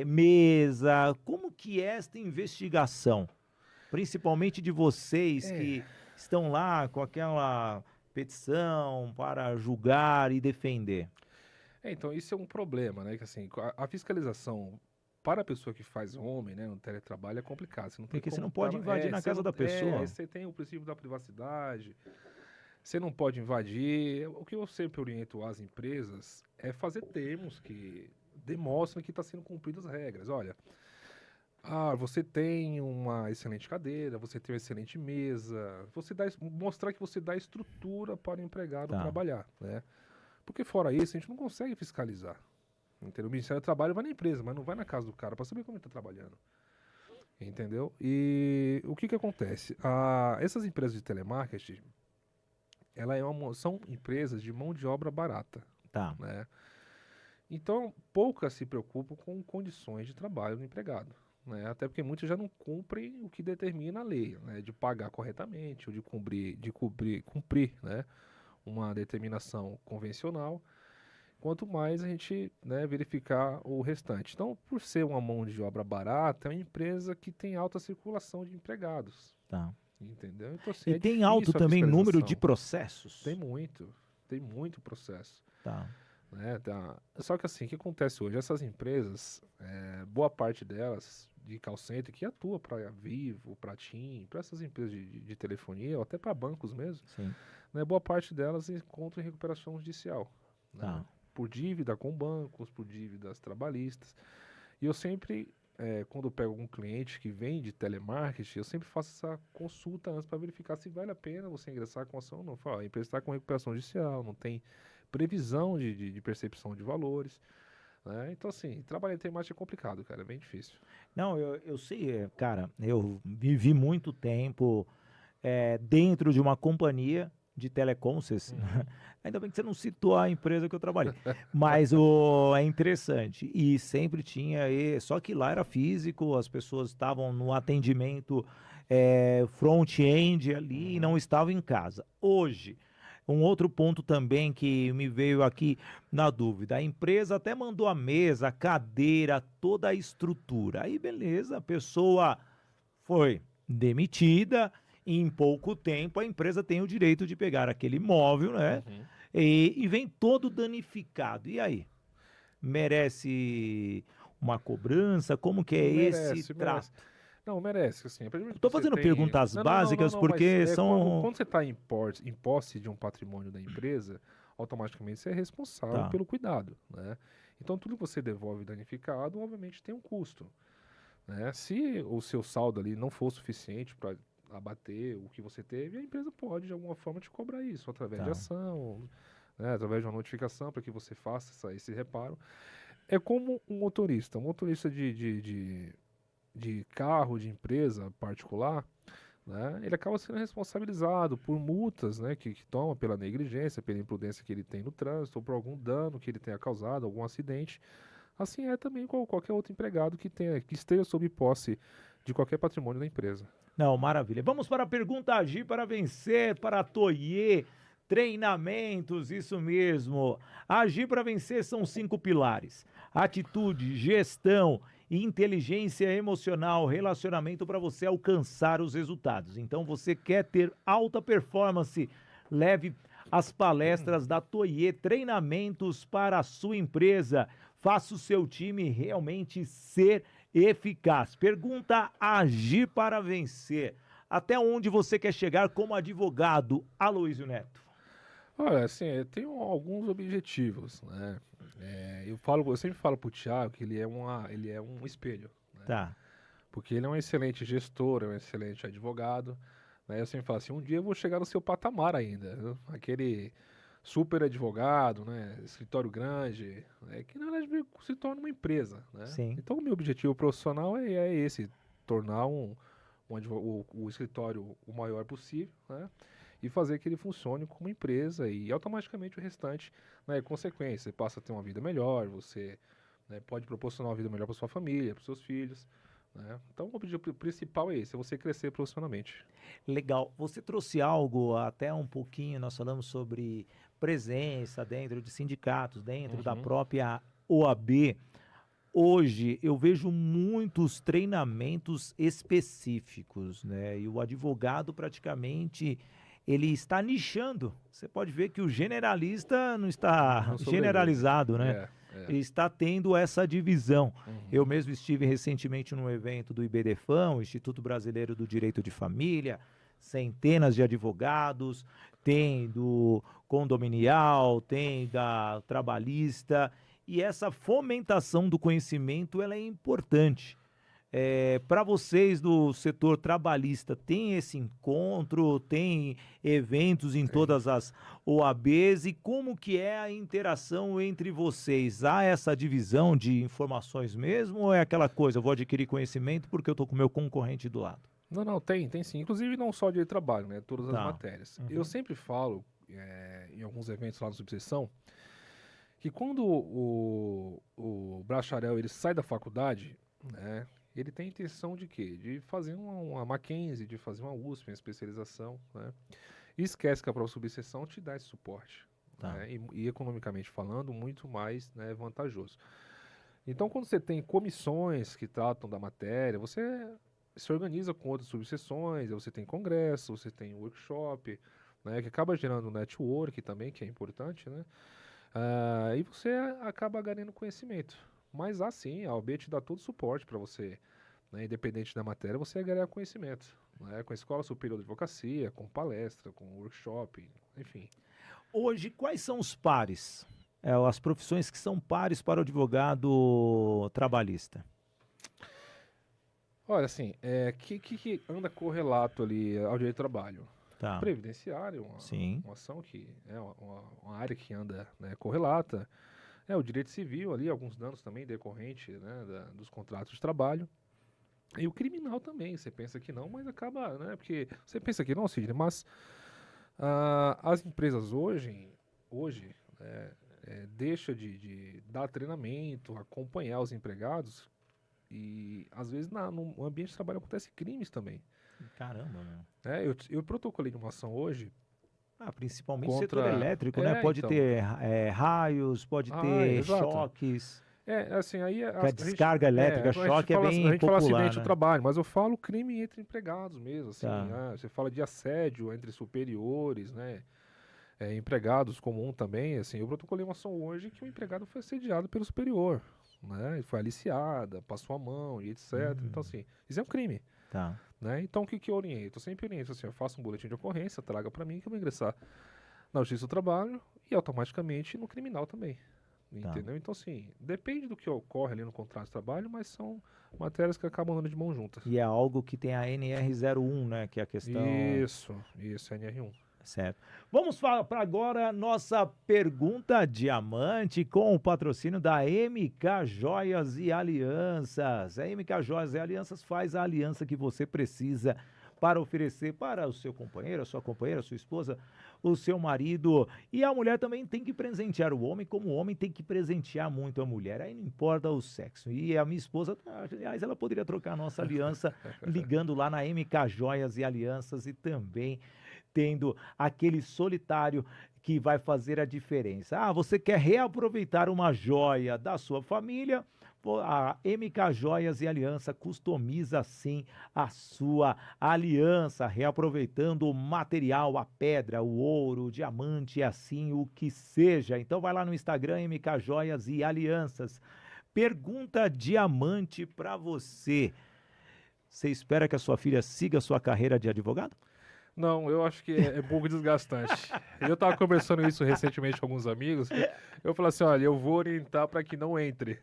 mesa. Como que é esta investigação? Principalmente de vocês que estão lá com aquela petição para julgar e defender. Então, isso é um problema, né? Que assim, a fiscalização para a pessoa que faz home, né, no teletrabalho é complicado. Você não tem Porque como você não pode invadir na casa da pessoa. Você tem o princípio da privacidade, você não pode invadir. O que eu sempre oriento às empresas é fazer termos que demonstrem que está sendo cumpridas as regras. Olha, você tem uma excelente cadeira, você tem uma excelente mesa, mostrar que você dá estrutura para o empregado trabalhar, né? Porque fora isso, a gente não consegue fiscalizar. Entendeu? O Ministério do Trabalho vai na empresa, mas não vai na casa do cara para saber como ele está trabalhando. Entendeu? E o que acontece? Essas empresas de telemarketing, são empresas de mão de obra barata. Tá. Né? Então, poucas se preocupam com condições de trabalho do empregado. Né? Até porque muitos já não cumprem o que determina a lei, né? De pagar corretamente ou de cumprir, né? Uma determinação convencional. Quanto mais a gente, né, verificar o restante. Então, por ser uma mão de obra barata, é uma empresa que tem alta circulação de empregados. Tá. Entendeu? Então, assim, e tem alto também número de processos? Tem muito processo. Tá. Né? Só que assim, o que acontece hoje? Essas empresas, boa parte delas de call center que atua para Vivo, para TIM, para essas empresas de telefonia, ou até para bancos mesmo, Sim. Né? Boa parte delas encontra em recuperação judicial. Tá. Né? Por dívida com bancos, por dívidas trabalhistas. E eu sempre, quando eu pego algum cliente que vem de telemarketing, eu sempre faço essa consulta antes para verificar se vale a pena você ingressar com ação ou não. Falo, a empresa está com recuperação judicial, não tem previsão de percepção de valores. Né? Então, assim, trabalhar em telemarketing é complicado, cara, é bem difícil. Não, eu sei, cara, eu vivi muito tempo dentro de uma companhia de telecom, ainda bem que você não citou a empresa que eu trabalhei, mas é interessante, e sempre tinha, só que lá era físico, as pessoas estavam no atendimento front-end ali e não estavam em casa. Hoje, um outro ponto também que me veio aqui na dúvida, a empresa até mandou a mesa, a cadeira, toda a estrutura, aí beleza, a pessoa foi demitida. Em pouco tempo, a empresa tem o direito de pegar aquele imóvel, né? Uhum. E vem todo danificado. E aí? Merece uma cobrança? Como que é esse trato? Não, merece, assim. Estou fazendo perguntas básicas porque são... Quando você está em posse de um patrimônio da empresa, automaticamente você é responsável pelo cuidado, né? Então, tudo que você devolve danificado, obviamente, tem um custo. Né? Se o seu saldo ali não for suficiente para abater o que você teve, a empresa pode, de alguma forma, te cobrar isso, através de ação, né, através de uma notificação para que você faça esse reparo. É como um motorista de carro, de empresa particular, né, ele acaba sendo responsabilizado por multas, né, que toma pela negligência, pela imprudência que ele tem no trânsito, ou por algum dano que ele tenha causado, algum acidente. Assim é também com qualquer outro empregado que esteja sob posse de qualquer patrimônio da empresa. Não, maravilha. Vamos para a pergunta Agir para Vencer, para a Toyê Treinamentos, isso mesmo. Agir para Vencer são 5 pilares: atitude, gestão, inteligência emocional, relacionamento para você alcançar os resultados. Então, você quer ter alta performance, leve as palestras da Toyê Treinamentos para a sua empresa. Faça o seu time realmente ser eficaz. Pergunta Agir para Vencer. Até onde você quer chegar como advogado, Aloísio Neto? Olha, assim, eu tenho alguns objetivos, né? Eu sempre falo pro Thiago que ele é um espelho, né? Tá. Porque ele é um excelente gestor, é um excelente advogado, né? Eu sempre falo assim, um dia eu vou chegar no seu patamar ainda, viu? Aquele super advogado, né? Escritório grande, né? Que na verdade se torna uma empresa, né? Sim. Então o meu objetivo profissional é esse, tornar o escritório o maior possível, né? E fazer que ele funcione como empresa e automaticamente o restante, né, é consequência. Você passa a ter uma vida melhor, você, né, pode proporcionar uma vida melhor para sua família, para seus filhos, né? Então o objetivo principal é esse, é você crescer profissionalmente. Legal. Você trouxe algo até um pouquinho, nós falamos sobre presença dentro de sindicatos, dentro da própria OAB. Hoje eu vejo muitos treinamentos específicos, né? E o advogado praticamente ele está nichando. Você pode ver que o generalista não está generalizado, né? está tendo essa divisão. Eu mesmo estive recentemente num evento do IBDFAM, o Instituto Brasileiro do Direito de Família, centenas de advogados, tem do condominial, tem da trabalhista, e essa fomentação do conhecimento ela é importante. Para vocês do setor trabalhista, tem esse encontro, tem eventos em todas as OABs, e como que é a interação entre vocês? Há essa divisão de informações mesmo, ou é aquela coisa, eu vou adquirir conhecimento porque eu estou com o meu concorrente do lado? Não, tem sim. Inclusive não só de trabalho, né? Todas as matérias. Eu sempre falo, em alguns eventos lá no Subseção, que quando o bacharel ele sai da faculdade, né? Ele tem a intenção de quê? De fazer uma Mackenzie, de fazer uma USP, uma especialização, né? E esquece que a prova subseção te dá esse suporte, né? E economicamente falando, muito mais, né, vantajoso. Então, quando você tem comissões que tratam da matéria, você se organiza com outras subseções, você tem congresso, você tem workshop, né, que acaba gerando network também, que é importante, né? E você acaba ganhando conhecimento. Mas assim, a OAB te dá todo o suporte para você, né, independente da matéria, você ganhar conhecimento, né, com a Escola Superior de Advocacia, com palestra, com workshop, enfim. Hoje, quais são os pares? As profissões que são pares para o advogado trabalhista? Olha, assim, que anda correlato ali ao direito do trabalho? Previdenciário, uma ação que é uma área que anda, né, correlata. O direito civil ali, alguns danos também decorrentes, né, dos contratos de trabalho. E o criminal também, você pensa que não, mas acaba, né, porque você pensa que não, Sidney, mas as empresas hoje deixam de dar treinamento, acompanhar os empregados, e às vezes no ambiente de trabalho acontece crimes também. Caramba, meu. Eu protocolei uma ação hoje. Principalmente no setor elétrico, né? Pode então ter raios, pode ter choques. Assim, aí a descarga elétrica, choque é bem popular. A gente fala acidente do trabalho, mas eu falo crime entre empregados mesmo, assim, você fala de assédio entre superiores, né? Empregados comum também, assim, eu protocolei uma ação hoje que o empregado foi assediado pelo superior, né? Ele foi aliciada, passou a mão e etc. Então, assim, isso é um crime. Né? Então, o que eu oriento? Eu sempre oriento assim, eu faço um boletim de ocorrência, traga para mim que eu vou ingressar na Justiça do Trabalho e automaticamente no criminal também. Entendeu? Então, assim, depende do que ocorre ali no contrato de trabalho, mas são matérias que acabam andando de mão juntas. E é algo que tem a NR01, né? Que é a questão... Isso, NR1. Certo. Vamos para agora nossa pergunta diamante com o patrocínio da MK Joias e Alianças. A MK Joias e Alianças faz a aliança que você precisa para oferecer para o seu companheiro, a sua companheira, a sua esposa, o seu marido. E a mulher também tem que presentear o homem, como o homem tem que presentear muito a mulher. Aí não importa o sexo. E a minha esposa, aliás, ela poderia trocar a nossa aliança ligando lá na MK Joias e Alianças e também tendo aquele solitário que vai fazer a diferença. Você quer reaproveitar uma joia da sua família? A MK Joias e Aliança customiza sim a sua aliança, reaproveitando o material, a pedra, o ouro, o diamante, assim o que seja. Então vai lá no Instagram, MK Joias e Alianças. Pergunta diamante para você. Você espera que a sua filha siga a sua carreira de advogado? Não, eu acho que é um pouco desgastante. Eu estava conversando isso recentemente com alguns amigos. Eu falei assim, olha, eu vou orientar para que não entre.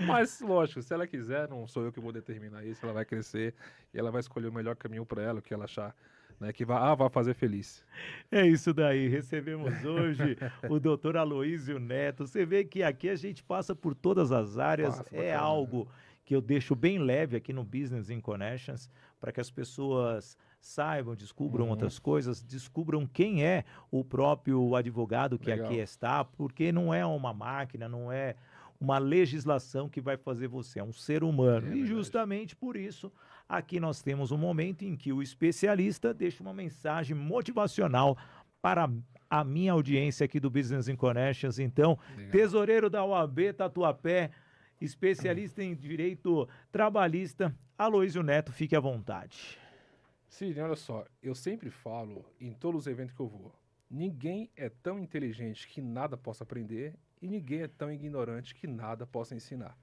Mas, lógico, se ela quiser, não sou eu que vou determinar isso. Ela vai crescer e ela vai escolher o melhor caminho para ela, o que ela achar, né, que vai fazer feliz. É isso daí. Recebemos hoje o doutor Aloísio Neto. Você vê que aqui a gente passa por todas as áreas. Algo que eu deixo bem leve aqui no Business in Connections, para que as pessoas saibam, descubram outras coisas, descubram quem é o próprio advogado que aqui está, porque não é uma máquina, não é uma legislação que vai fazer você, é um ser humano. E justamente por isso, aqui nós temos um momento em que o especialista deixa uma mensagem motivacional para a minha audiência aqui do Business in Connections. Então, tesoureiro da OAB Tatuapé, especialista em direito trabalhista, Aloísio Neto, fique à vontade. Sim, olha só, eu sempre falo em todos os eventos que eu vou, ninguém é tão inteligente que nada possa aprender e ninguém é tão ignorante que nada possa ensinar.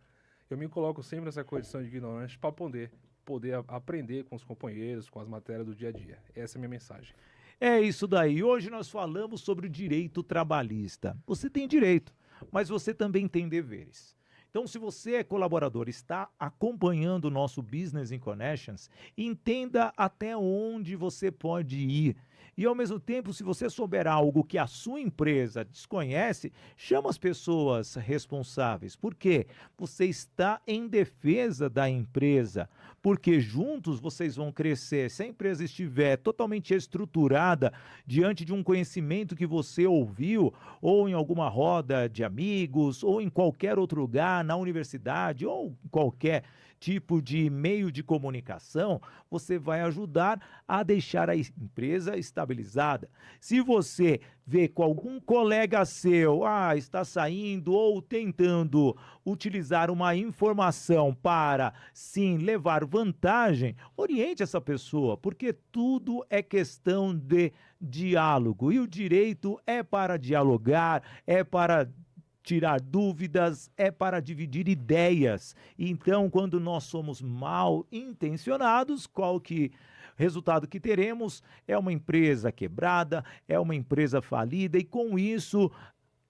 Eu me coloco sempre nessa condição de ignorante para poder aprender com os companheiros, com as matérias do dia a dia. Essa é a minha mensagem. É isso daí. Hoje nós falamos sobre o direito trabalhista. Você tem direito, mas você também tem deveres. Então, se você é colaborador, está acompanhando o nosso Business in Connections, entenda até onde você pode ir. E, ao mesmo tempo, se você souber algo que a sua empresa desconhece, chama as pessoas responsáveis. Por quê? Você está em defesa da empresa, porque juntos vocês vão crescer. Se a empresa estiver totalmente estruturada diante de um conhecimento que você ouviu, ou em alguma roda de amigos, ou em qualquer outro lugar, na universidade, ou qualquer tipo de meio de comunicação, você vai ajudar a deixar a empresa estabilizada. Se você vê com algum colega seu, está saindo ou tentando utilizar uma informação para, sim, levar vantagem, oriente essa pessoa, porque tudo é questão de diálogo, e o direito é para dialogar, é para tirar dúvidas, é para dividir ideias. Então, quando nós somos mal intencionados, qual que resultado que teremos? É uma empresa quebrada, é uma empresa falida, e com isso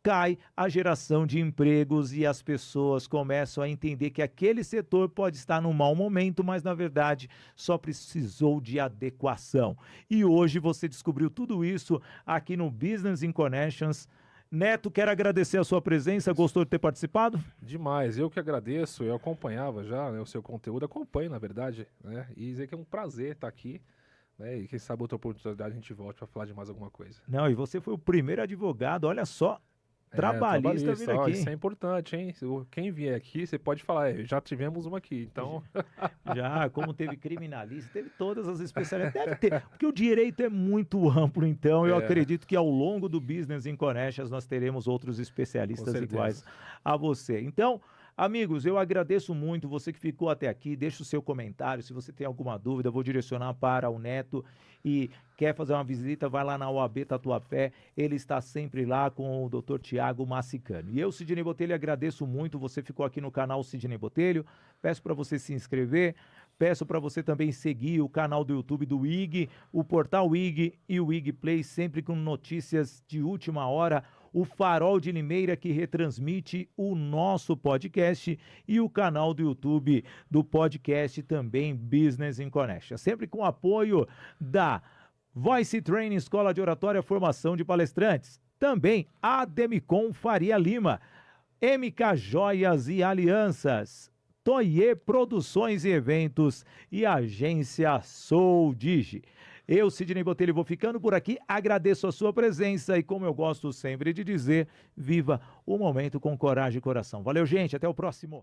cai a geração de empregos e as pessoas começam a entender que aquele setor pode estar num mau momento, mas na verdade só precisou de adequação. E hoje você descobriu tudo isso aqui no Business in Connections. Neto, quero agradecer a sua presença, gostou de ter participado? Demais, eu que agradeço, eu acompanhava já, né, o seu conteúdo, acompanho na verdade, né, e dizer que é um prazer estar aqui, né, e quem sabe outra oportunidade a gente volte para falar de mais alguma coisa. Não, e você foi o primeiro advogado, olha só, trabalhista vir aqui. Isso é importante, hein? Quem vier aqui, você pode falar, já tivemos uma aqui, então... Já, como teve criminalista, teve todas as especialidades, deve ter, porque o direito é muito amplo, então eu acredito que ao longo do Business in Connections nós teremos outros especialistas iguais a você. Então, amigos, eu agradeço muito você que ficou até aqui, deixa o seu comentário, se você tem alguma dúvida, eu vou direcionar para o Neto, e quer fazer uma visita, vai lá na OAB Tatuapé, ele está sempre lá com o Dr. Tiago Massicano. E eu, Sidnei Botelho, agradeço muito, você ficou aqui no canal Sidnei Botelho, peço para você se inscrever, peço para você também seguir o canal do YouTube do IG, o portal IG e o IG Play, sempre com notícias de última hora, o Farol de Limeira, que retransmite o nosso podcast, e o canal do YouTube do podcast também Business in Connection, sempre com apoio da Voice Training, Escola de Oratória, Formação de Palestrantes, também a Demicon Faria Lima, MK Joias e Alianças, Toye Produções e Eventos e Agência Soldigi. Eu, Sidnei Botelho, vou ficando por aqui, agradeço a sua presença e, como eu gosto sempre de dizer, viva o momento com coragem e coração. Valeu, gente, até o próximo.